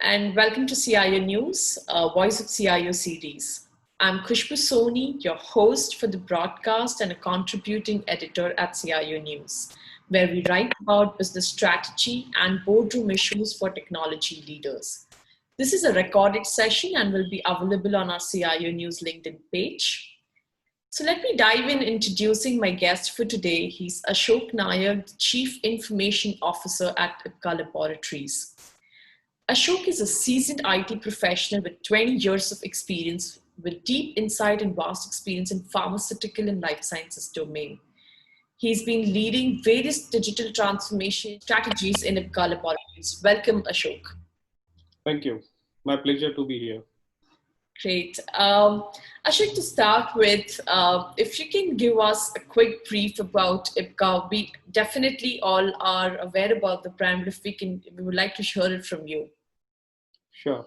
and welcome to CIO News, Voice of CIO Series. I'm Khushbu Soni, your host for the broadcast and a contributing editor at CIO News, where we write about business strategy and boardroom issues for technology leaders. This is a recorded session and will be available on our CIO News LinkedIn page. So let me dive in introducing my guest for today. He's ASHOK Nayak, the Chief Information Officer at Ipca Laboratories. ASHOK is a seasoned IT professional with 20 years of experience, with deep insight and vast experience in pharmaceutical and life sciences domain. He's been leading various digital transformation strategies in Ipca Laboratories. Welcome, ASHOK. Thank you. My pleasure to be here. Great. Ashok, to start with, if you can give us a quick brief about Ipca. We definitely all are aware about the brand, but we would like to hear it from you. Sure.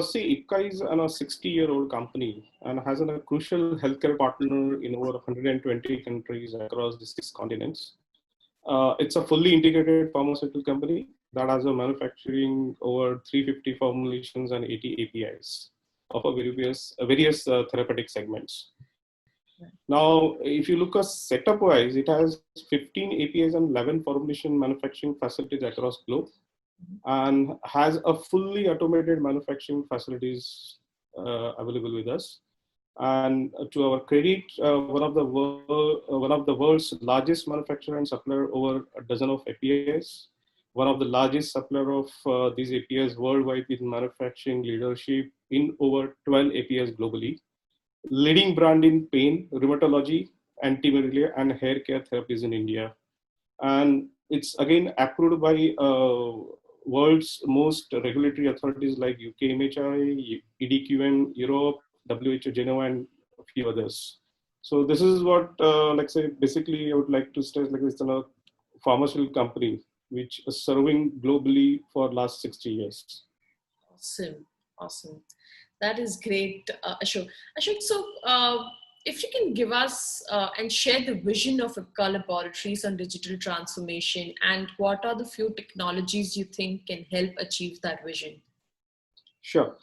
See, Ipca is a 60-year-old company and has a crucial healthcare partner in over 120 countries across the 6 continents. It's a fully integrated pharmaceutical company that has a manufacturing over 350 formulations and 80 APIs of various therapeutic segments. Now, if you look at setup-wise, it has 15 APIs and 11 formulation manufacturing facilities across globe, and has a fully automated manufacturing facilities available with us. And to our credit, one of the world's largest manufacturer and supplier over a dozen of APIs, one of the largest supplier of these APIs worldwide with manufacturing leadership in over 12 APIs globally, leading brand in pain, rheumatology, anti-malaria, and hair care therapies in India. And it's again approved by world's most regulatory authorities like UK MHI, EDQM, Europe, WHO Geneva, and a few others. So this is what, basically I would like to stress, it's a pharmaceutical company which is serving globally for last 60 years. Awesome. That is great, Ashok. Ashok, so if you can give us and share the vision of Ipca Laboratories on digital transformation, and what are the few technologies you think can help achieve that vision? Sure.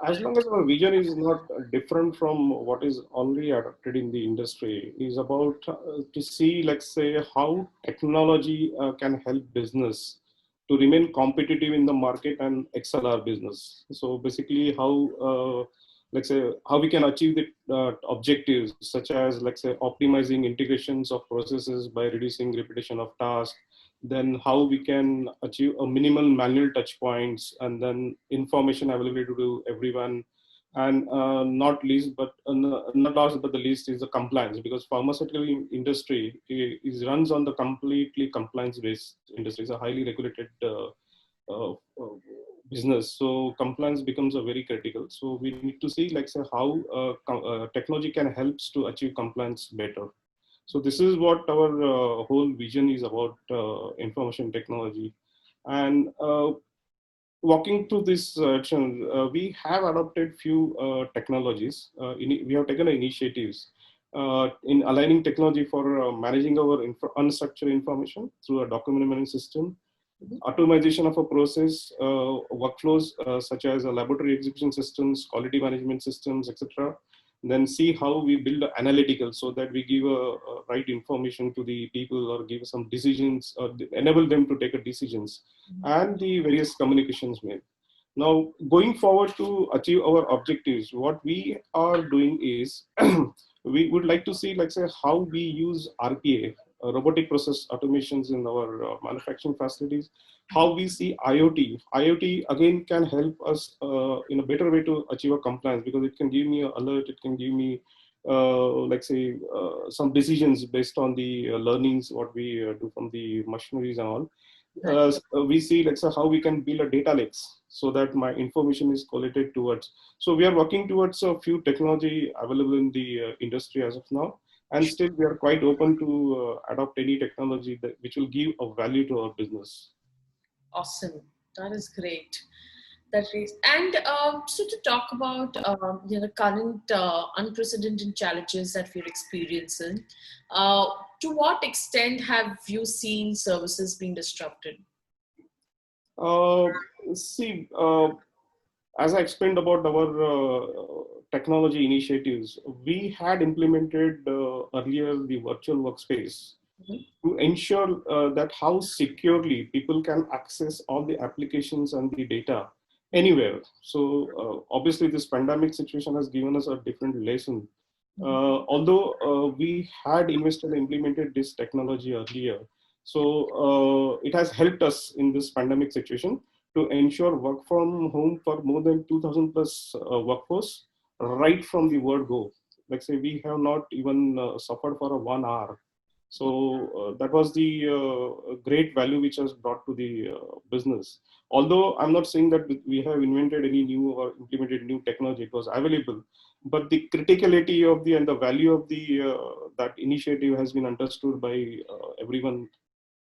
As long as our vision is not different from what is already adopted in the industry, is about to see, how technology can help business to remain competitive in the market and excel our business. So basically, how we can achieve the objectives, such as optimizing integrations of processes by reducing repetition of tasks. Then how we can achieve a minimal manual touch points, and then information availability to everyone. And not last but the least is the compliance, because pharmaceutical industry runs on the completely compliance-based industry. It's a highly regulated business, so compliance becomes a very critical. So we need to see how technology can help to achieve compliance better. So this is what our whole vision is about, information technology. And walking through this action, we have adopted few technologies. We have taken initiatives in aligning technology for managing our unstructured information through a document management system, automation of a process, workflows such as laboratory execution systems, quality management systems, etc. Then see how we build analytical, so that we give right information to the people, or give some decisions, or enable them to take decisions, and the various communications made. Now, going forward to achieve our objectives, what we are doing is we would like to see, how we use RPA, robotic process automations in our manufacturing facilities, how we see IoT. IoT again can help us in a better way to achieve a compliance, because it can give me an alert, it can give me some decisions based on the learnings what we do from the machineries and all. We see how we can build a data lakes, so that my information is collated towards. So we are working towards a few technology available in the industry as of now, and still we are quite open to adopt any technology which will give a value to our business. Awesome, that is great. And so to talk about the current unprecedented challenges that we're experiencing, to what extent have you seen services being disrupted? Uh, see, as I explained about our technology initiatives, we had implemented earlier the virtual workspace Mhm. to ensure that how securely people can access all the applications and the data Mhm. anywhere. So obviously this pandemic situation has given us a different lesson. Mhm. Although we had invested and implemented this technology earlier, so it has helped us in this pandemic situation to ensure work from home for more than 2000 plus workforce right from the word go. Like say we have not even suffered for a 1 hour. So that was the great value which has brought to the business. Although I'm not saying that we have invented any new or implemented new technology, it was available, but the criticality of the and the value of the that initiative has been understood by everyone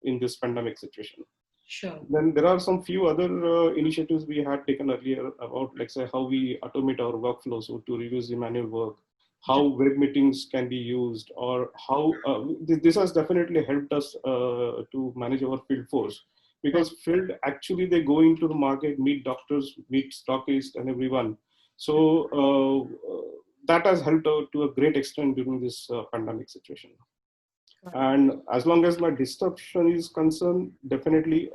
in this pandemic situation. Sure. Then there are some few other initiatives we had taken earlier about, like say, how we automate our workflows so to reduce the manual work, how Yeah. web meetings can be used, or how this has definitely helped us to manage our field force. Right. Because field actually they go into the market, meet doctors, meet stockists, and everyone. So that has helped out to a great extent during this pandemic situation. Got it. And as long as my disruption is concerned, definitely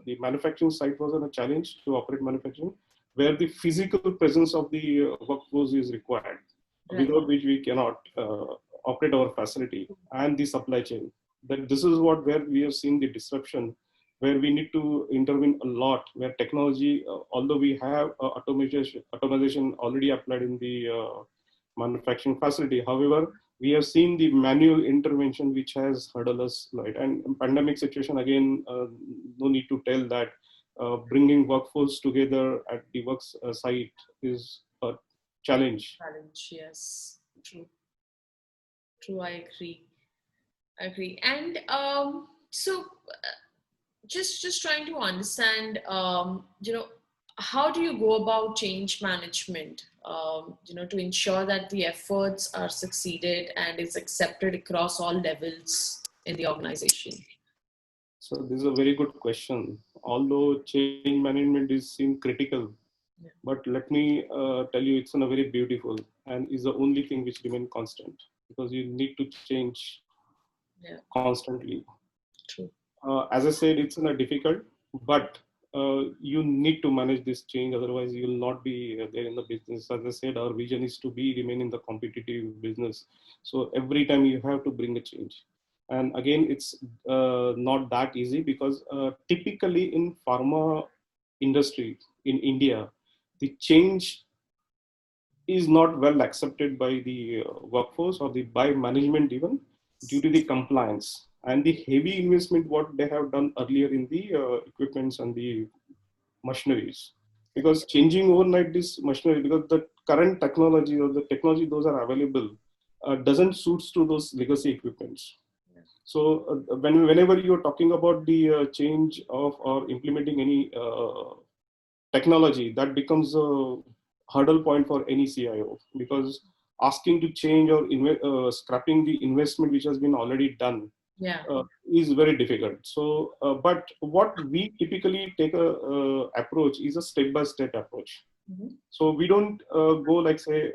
the manufacturing site was a challenge to operate manufacturing, where the physical presence of the workforce is required, Right. without which we cannot operate our facility and the supply chain. That this is what where we have seen the disruption, where we need to intervene a lot, where technology, although we have automation already applied in the manufacturing facility, however, we have seen the manual intervention which has hurdled us, right? And pandemic situation again, no need to tell that bringing workforce together at the work site is a challenge. Challenge. Yes. True. True. I agree. I agree. And so just trying to understand, how do you go about change management, to ensure that the efforts are succeeded and is accepted across all levels in the organization? So this is a very good question. Although change management is seen critical, Yeah. but let me tell you, it's a very beautiful and is the only thing which remain constant, because you need to change Yeah. constantly. True. As I said, it's not difficult, but you need to manage this change. Otherwise, you will not be there in the business. As I said, our vision is to be remain in the competitive business. So every time you have to bring a change. And again, it's not that easy, because typically in pharma industry in India, the change is not well accepted by the workforce or the by management even, due to the compliance and the heavy investment what they have done earlier in the equipments and the machineries. Because changing overnight this machinery, because the current technology or the technology those are available doesn't suits to those legacy equipments. Yeah. So whenever you're talking about the change of or implementing any technology, that becomes a hurdle point for any CIO, because asking to change or scrapping the investment which has been already done Yeah. is very difficult. So, but what we typically take a approach is a step-by-step approach. Mhm. So we don't go like say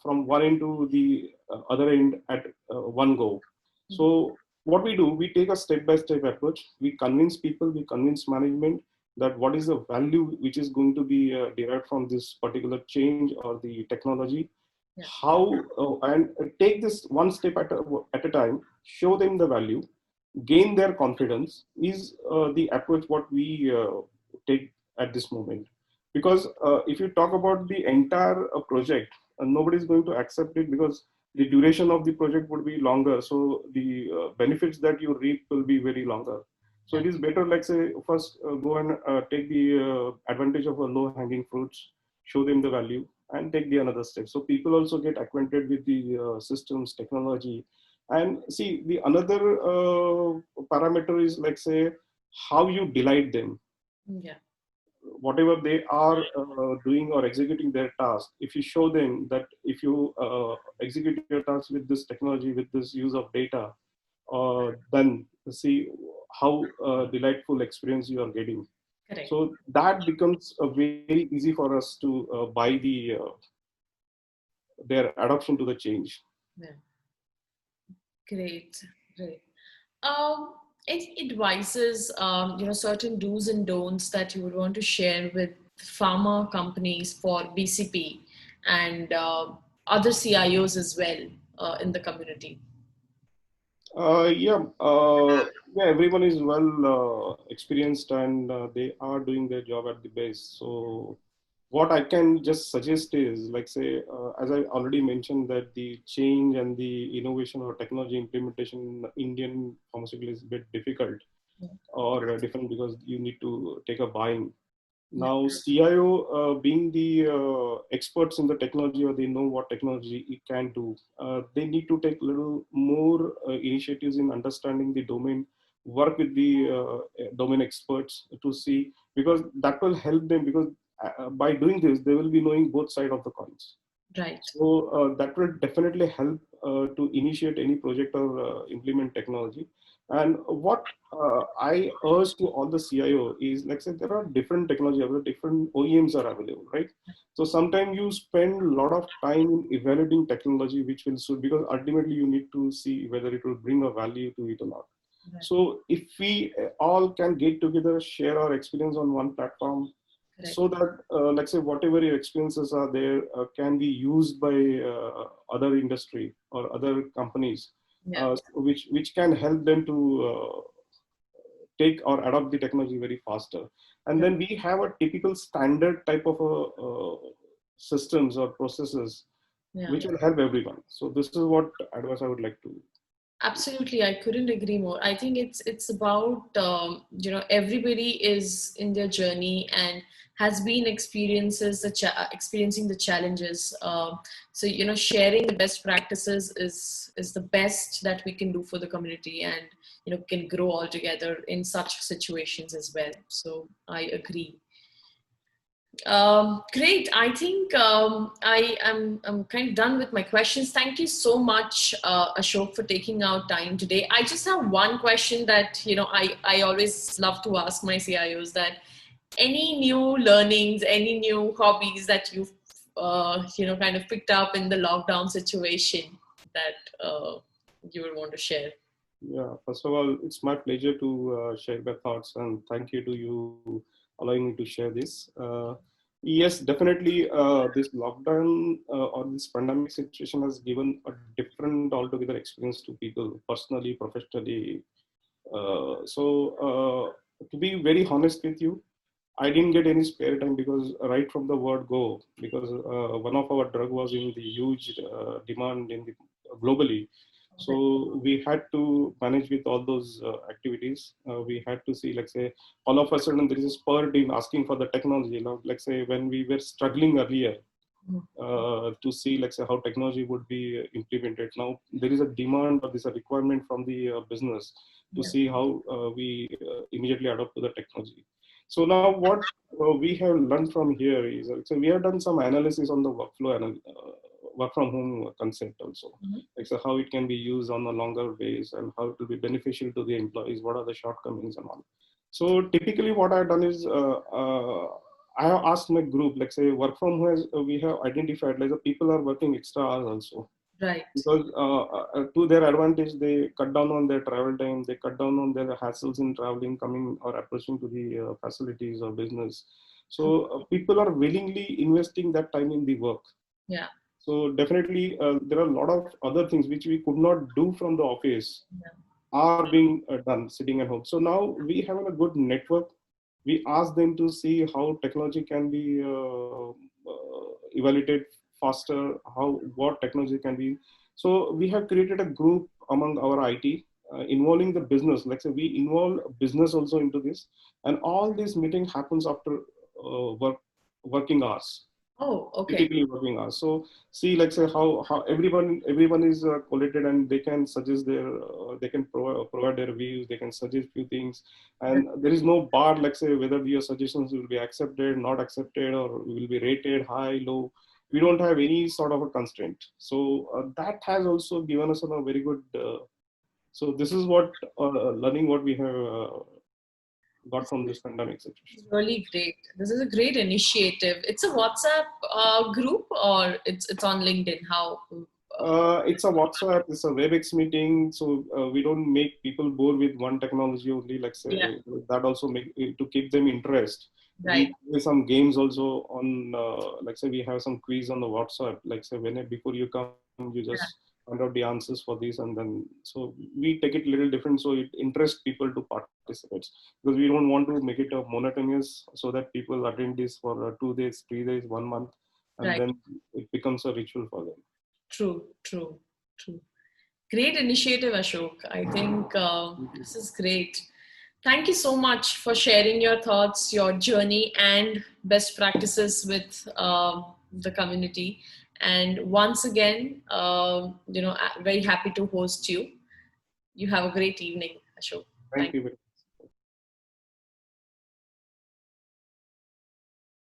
from one end to the other end at one go. Mhm. So what we do, we take a step-by-step approach. We convince people, we convince management that what is the value which is going to be derived from this particular change or the technology. Yeah. How and take this one step at a time. Show them the value, gain their confidence is the approach what we take at this moment. Because if you talk about the entire project, nobody is going to accept it, because the duration of the project would be longer, so the benefits that you reap will be very longer. So Yeah. it is better, like say, first go and take the advantage of a low hanging fruits, show them the value, and take the another step, so people also get acquainted with the systems technology. And see, the another parameter is, like say, how you delight them. Yeah. Whatever they are doing or executing their task, if you show them that if you execute your task with this technology, with this use of data, then see how delightful experience you are getting. Correct. So that becomes very easy for us to buy their adoption to the change. Yeah. Great. Great. Um, any advices, certain do's and don'ts that you would want to share with pharma companies for BCP and other CIOs as well in the community? Yeah, yeah, everyone is well experienced and they are doing their job at the base. So, what I can just suggest is, like, say, as I already mentioned, that the change and the innovation or technology implementation in Indian pharmaceutical is a bit difficult Yeah. or different because you need to take a buying. Yeah. Now, CIO, being the experts in the technology or they know what technology it can do, they need to take a little more initiatives in understanding the domain, work with the domain experts to see, because that will help them, because by doing this, they will be knowing both sides of the coins. Right. So that will definitely help to initiate any project or implement technology. And what I urge to all the CIO is, like I said, there are different technology, different OEMs are available, right? So sometimes you spend a lot of time in evaluating technology which will suit, because ultimately you need to see whether it will bring a value to it or not. Right. So if we all can get together, share our experience on one platform, Correct. so that let's say whatever your experiences are there can be used by other industry or other companies, Yeah. which can help them to take or adopt the technology very faster. And Right. then we have a typical standard type of systems or processes Yeah. which will help everyone. So this is what advice I would like to. Absolutely, I couldn't agree more. I think it's about everybody is in their journey and has been experiencing the challenges. So sharing the best practices is the best that we can do for the community, and can grow all together in such situations as well. So I agree. Great. I think I'm kind of done with my questions. Thank you so much, Ashok, for taking out time today. I just have one question that I always love to ask my CIOs, that any new learnings, any new hobbies that you've kind of picked up in the lockdown situation that you would want to share. Yeah, first of all, it's my pleasure to share my thoughts, and thank you to you allowing me to share this. Yes, definitely, this lockdown or this pandemic situation has given a different altogether experience to people personally, professionally. To be very honest with you, I didn't get any spare time, because right from the word go, because one of our drug was in the huge demand in the globally. Okay. So we had to manage with all those activities. We had to see, like say, all of a sudden there is a spurt in asking for the technology. Like say when we were struggling earlier, Mhm. to see, like say, how technology would be implemented. Now there is a demand or there's a requirement from the business to Yeah. see how we immediately adopt to the technology. So now what we have learned from here is, so we have done some analysis on the workflow and work from home concept also, Mhm. like so how it can be used on a longer base and how it will be beneficial to the employees, what are the shortcomings and all. So typically what I've done is I have asked my group, like say work from home has, we have identified like the people are working extra hours also, Right. because to their advantage, they cut down on their travel time, they cut down on their hassles in traveling, coming or approaching to the facilities or business. So people are willingly investing that time in the work. Yeah. So definitely there are a lot of other things which we could not do from the office Yeah. are being done sitting at home. So now we have a good network. We ask them to see how technology can be evaluated faster, how what technology can be. So we have created a group among our IT involving the business. Like say we involve business also into this, and all this meeting happens after working hours, Oh, okay. typically working hours. So see, like say how everyone is collated, and they can suggest their they can provide their views, they can suggest few things, Right. and there is no bar, like say whether your suggestions will be accepted, not accepted, or will be rated high, low. We don't have any sort of a constraint. So that has also given us a very good. So this is what learning what got from this pandemic situation. Really great. This is a great initiative. It's a WhatsApp group, or it's on LinkedIn? How? It's a WhatsApp, it's a WebEx meeting, so we don't make people bored with one technology only. Like Yeah. say that also make to keep them interest. Right. We play some games also on, like say we have some quiz on the WhatsApp. Like say before you come, you just Yeah. find out the answers for this, and then so we take it a little different. So it interests people to participate because we don't want to make it a monotonous, so that people attend this for 2 days, 3 days, 1 month, and Right. then it becomes a ritual for them. True. True. True. Great initiative, Ashok. I think this is great. Thank you so much for sharing your thoughts, your journey, and best practices with the community. And once again, very happy to host you. You have a great evening, Ashok. Thank Thank you. you.